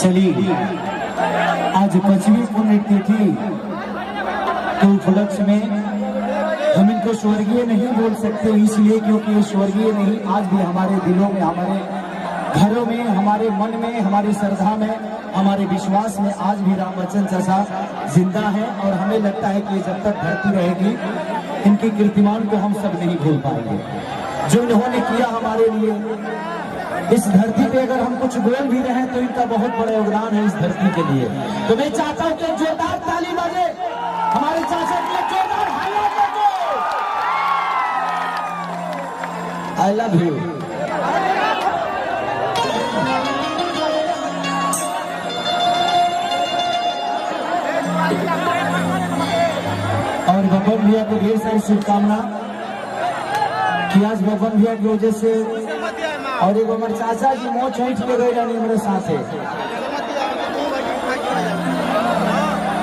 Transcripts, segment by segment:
चलिए आज 5वीं पुण्यतिथि के उपलक्ष्य में हम इनको स्वर्गीय नहीं बोल सकते, इसलिए क्योंकि ये स्वर्गीय नहीं, आज भी हमारे दिलों में, हमारे घरों में, हमारे मन में, हमारी श्रद्धा में, हमारे विश्वास में आज भी राम बच्चन चाचा जिंदा है। और हमें लगता है कि जब तक धरती रहेगी इनके कीर्तिमान को हम सब नहीं भूल पाएंगे। जो इन्होंने किया हमारे लिए, इस धरती पे अगर हम कुछ बोल भी रहे हैं तो इनका बहुत बड़ा योगदान है इस धरती के लिए। तो मैं चाहता हूं कि जोरदार ताली बजे हमारे चाचा के लिए, जोरदार आई लव यू। और बबन भैया को ढेर सारी शुभकामना कि आज बबन भैया की वजह से और एक हमारे चाचा जी मोच ऐठ के गए रानी मेरे साथ है,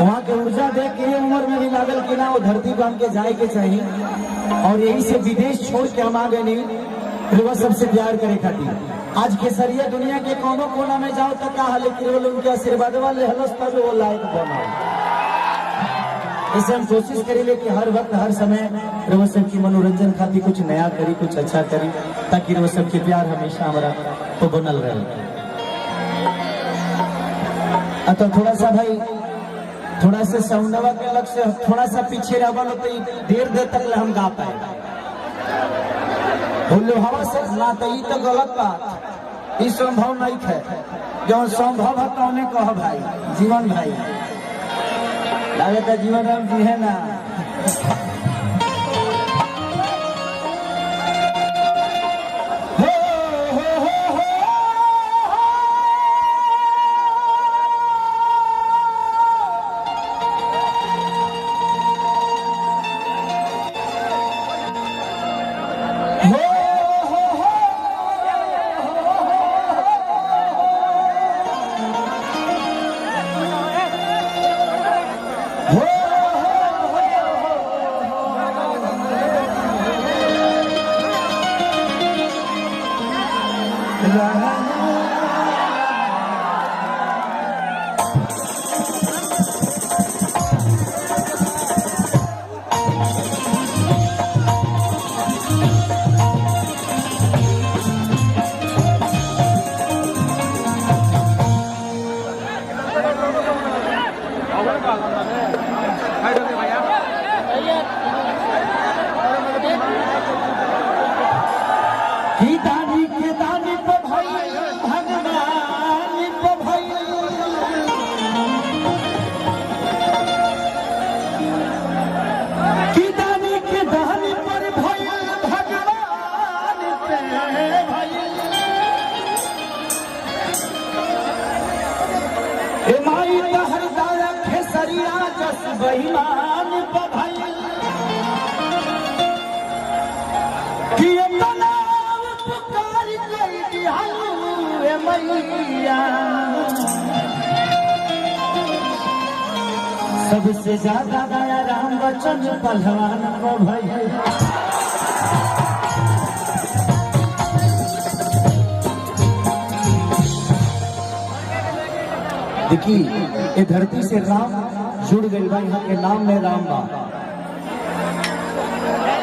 वहाँ के ऊर्जा देख के उम्र में भी लागल कि ना वो धरती बांध के जाए के चाहिए। और यही से विदेश छोड़ के हम आ गए नहीं, वह सबसे प्यार करे खातिर। आज केसरिया दुनिया के कोनो कोना में जाओ तो कहा, लेकिन वो उनके आशीर्वाद वाले हलस तब वो लायक बना। इसे हम कोशिश करेंगे कि हर वक्त हर समय रवा सब की मनोरंजन खातिर कुछ नया करी, कुछ अच्छा करी, ताकि रवा सब के प्यार हमेशा हमारा तो बनल रहे। तो थोड़ा सा भाई, थोड़ा सा साउंडवा के अलग से थोड़ा सा पीछे रहा तो देर तक हम गा पाए। बोलो हवा से ना तो ये तो गलत बात, ये संभव नहीं है। जो संभव है तो उन्हें कहो भाई, जीवन भाई लगता जीवन राम जी है ना। बहिमान बधाई कि तनाव पुकार गई हालू मैया, सबसे ज्यादा दया राम बच्चन पहलवान को भई। देखिए ये धरती से राम जुड़ गई बा, यहाँ के नाम में राम बा।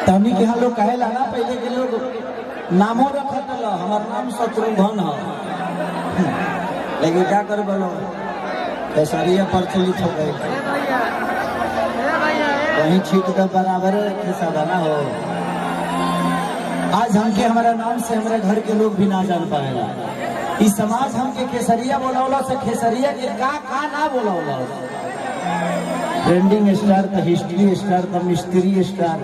तनी के यहाँ लोग कहे ला ना, पहले के लोग नामों रखत ला, हमार नाम शत्रुघ्न है, लेकिन क्या कर बोलो केसरिया प्रचलित हो गए, वहीं छीट का बराबर साधना हो। आज हमके हमारा नाम से हमारे घर के लोग भी ना जान पाएगा। इस समाज हमके केसरिया बोला से खेसरिया के का ना बोला। ट्रेंडिंग स्टार तो हिस्ट्री स्टार तो मिस्त्री स्टार,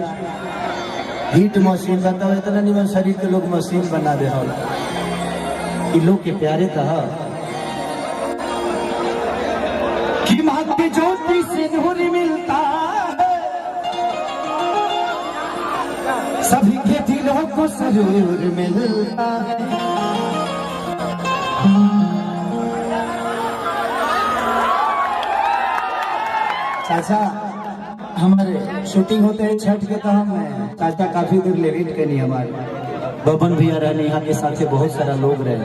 हिट मशीन बताओ, इतना निमन शरीर के लोग मशीन बना दे हो। लोग के प्यारे कहा कि माँ की ज्योति से नूर मिलता है, सभी के दिलों को सुरूर मिलता है। चाचा हमारे शूटिंग होते हैं छठ के, तो हम चाचा काफी दूर ले रीट के नहीं हमारे बबन भैया रहने, यहाँ के साथ बहुत सारा लोग रहे,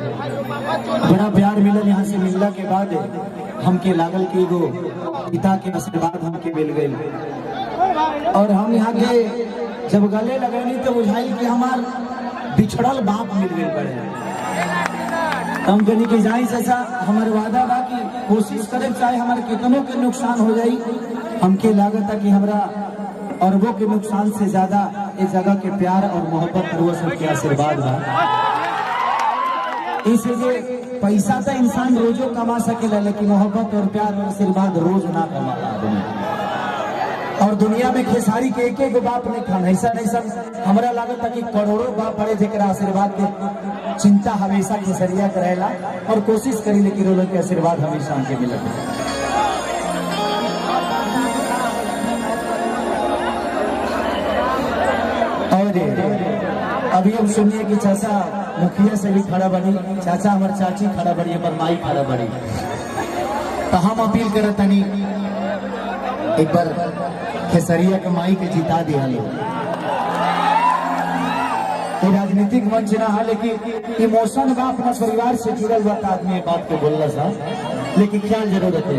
बड़ा प्यार मिलल। यहाँ से मिलने के बाद हमके लागल कि एगो पिता के आशीर्वाद हमके मिल गई, और हम यहाँ के जब गले लगनी तो बुझाई कि हमार बिछड़ल बाप मिल गए बड़े। हम कहनी कि जाई चाचा, हमारे वादा बा कि कोशिश करे चाहे हमारे कितनों के नुकसान हो जाई, हमके लागत है कि हमरा अरबों के नुकसान से ज्यादा इस जगह के प्यार और मोहब्बत और वो सबके आशीर्वाद बा। इसलिए पैसा तो इंसान रोजो कमा सकेला, लेकिन मोहब्बत और प्यार और आशीर्वाद रोज ना कमाला आदमी। और दुनिया में खेसारी के एक एक बाप नहीं खान, ऐसा हमरा लागत है कि करोड़ों बाप पड़े जेकरा आशीर्वाद के चिंता हमेशा खेसरिया करेला, और कोशिश करी लेकिन रोल के आशीर्वाद हमेशा हमके मिलत। अभी हम सुनिए कि चाचा मुखिया से भी खड़ा बनी, चाचा हमार चाची खड़ा बड़ी, हमार माई खड़ा बड़ी, तो हम अपील करत तनी एक बार खेसरिया के माई के जिता दिया लो। राजनीतिक मंच ना है, लेकिन इमोशन बा अपना परिवार से जुड़ल हुआ आदमी बात को बोलना सा, लेकिन ख्याल जरूरत है।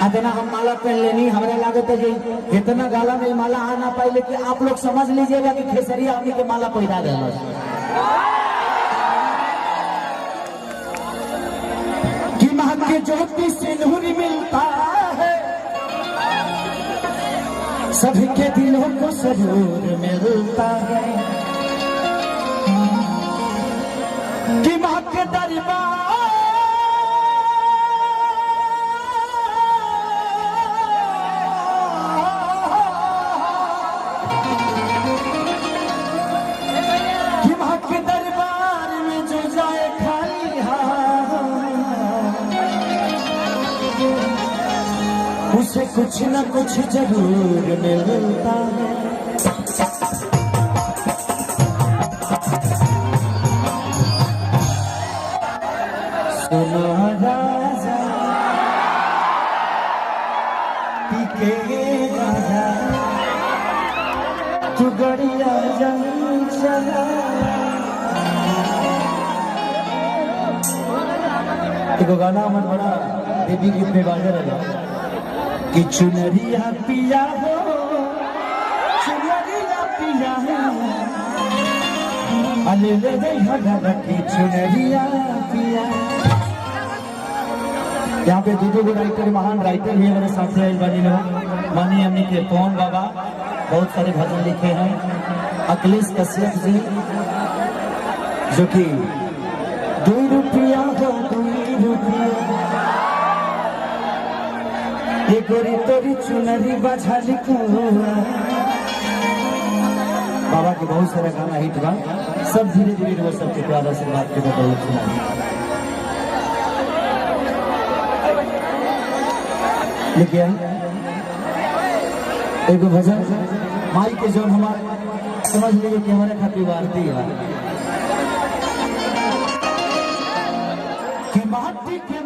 इतना हम माला पहन लेनी, हमें लागत है कि इतना गाला में माला आ ना पाए, लेकिन आप लोग समझ लीजिएगा कि खेसरिया आदमी के माला पहना देना। कि महक के ज्योति से नूर मिलता है, सभी के दिलों को सरूर मिलता है। कि महक के दरबार में जो जाए खाली उसे कुछ न कुछ जरूर मिलता है। सुनो राजा पीके राजा, तू गड़िया जंग चला। एगो गाना मन बड़ा देवी गीत में बाजे रहा कि चुनरिया पिया हो, चुनरिया पिया हो, अले ले दे हला की चुनरिया पिया। यहाँ पे दो राइटर, महान राइटर भी हमारे साथ हैं बनी लोग। मानी हमने के पवन बाबा बहुत सारे भजन लिखे हैं, अखिलेश कश्यप जी जो कि 2 रुपया हो 2 रुपया, ये गोरी तोरी चुनरी बजा लिखो। बाबा के बहुत सारा गाना हिट बा, सब धीरे धीरे वो सबके प्यार आशीर्वाद के बदौलत सुना। लेकिन एगो भजन माई के जो हमारे समझ लीजिए कि हमारे खातिर आरती है कि माटी के